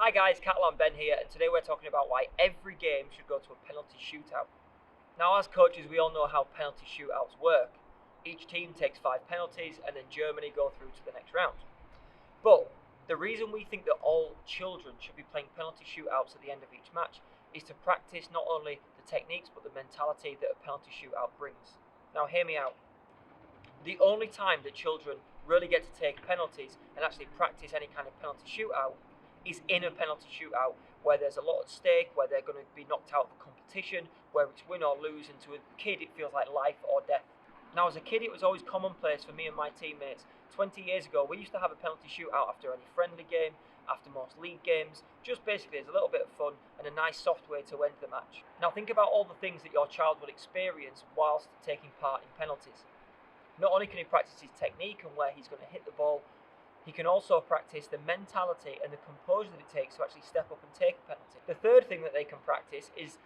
Hi guys, Catalan Ben here, and today we're talking about why every game should go to a penalty shootout. Now as coaches we all know how penalty shootouts work. Each team takes 5 penalties and then Germany go through to the next round. But the reason we think that all children should be playing penalty shootouts at the end of each match is to practice not only the techniques but the mentality that a penalty shootout brings. Now hear me out. The only time that children really get to take penalties and actually practice any kind of penalty shootout is in a penalty shootout where there's a lot at stake, where they're going to be knocked out of the competition, where it's win or lose, and to a kid it feels like life or death. Now as a kid it was always commonplace for me and my teammates. 20 years ago we used to have a penalty shootout after any friendly game, after most league games, just basically as a little bit of fun and a nice soft way to end the match. Now think about all the things that your child will experience whilst taking part in penalties. Not only can he practice his technique and where he's going to hit the ball, he can also practice the mentality and the composure that it takes to actually step up and take a penalty. The third thing that they can practice is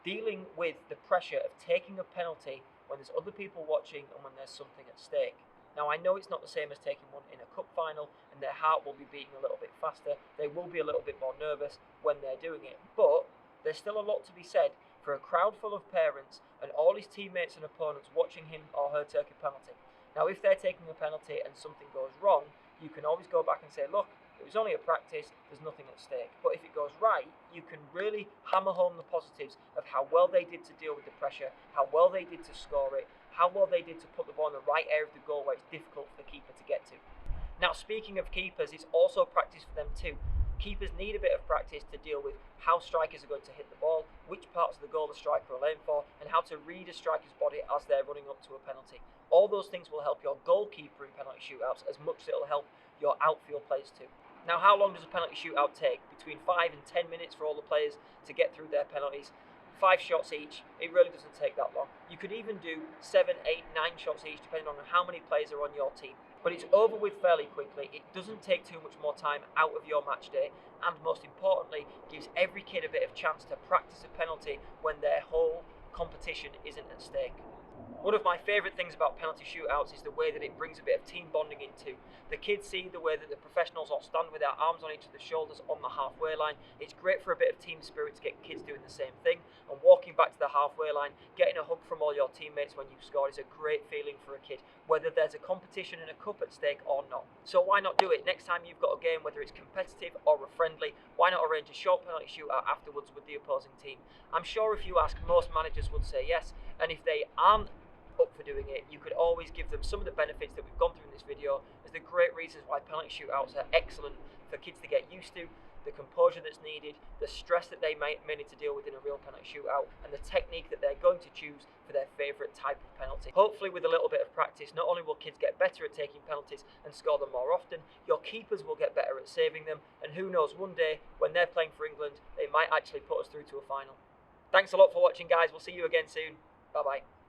dealing with the pressure of taking a penalty when there's other people watching and when there's something at stake. Now I know it's not the same as taking one in a cup final, and their heart will be beating a little bit faster, they will be a little bit more nervous when they're doing it, but there's still a lot to be said for a crowd full of parents and all his teammates and opponents watching him or her take a penalty. Now if they're taking a penalty and something goes wrong, you can always go back and say, look, it was only a practice, there's nothing at stake. But if it goes right, you can really hammer home the positives of how well they did to deal with the pressure, how well they did to score it, how well they did to put the ball in the right area of the goal where it's difficult for the keeper to get to. Now speaking of keepers, it's also practice for them too. Keepers need a bit of practice to deal with how strikers are going to hit the ball, which parts of the goal the striker will aim for, and how to read a striker's body as they're running up to a penalty. All those things will help your goalkeeper in penalty shootouts as much as it will help your outfield players too. Now how long does a penalty shootout take? Between 5 and 10 minutes for all the players to get through their penalties. 5 shots each, it really doesn't take that long. You could even do 7, 8, 9 shots each depending on how many players are on your team. But it's over with fairly quickly, it doesn't take too much more time out of your match day, and most importantly, gives every kid a bit of chance to practice a penalty when their whole competition isn't at stake. One of my favourite things about penalty shootouts is the way that it brings a bit of team bonding into. The kids see the way that the professionals all stand with their arms on each other's shoulders on the halfway line. It's great for a bit of team spirit to get kids doing the same thing. And walking back to the halfway line, getting a hug from all your teammates when you've scored is a great feeling for a kid, whether there's a competition and a cup at stake or not. So why not do it? Next time you've got a game, whether it's competitive or a friendly, why not arrange a short penalty shootout afterwards with the opposing team? I'm sure if you ask, most managers would say yes. And if they aren't up for doing it, you could always give them some of the benefits that we've gone through in this video as the great reasons why penalty shootouts are excellent for kids to get used to, the composure that's needed, the stress that they may need to deal with in a real penalty shootout, and the technique that they're going to choose for their favourite type of penalty. Hopefully with a little bit of practice, not only will kids get better at taking penalties and score them more often, your keepers will get better at saving them, and who knows, one day when they're playing for England, they might actually put us through to a final. Thanks a lot for watching guys, we'll see you again soon. Bye bye.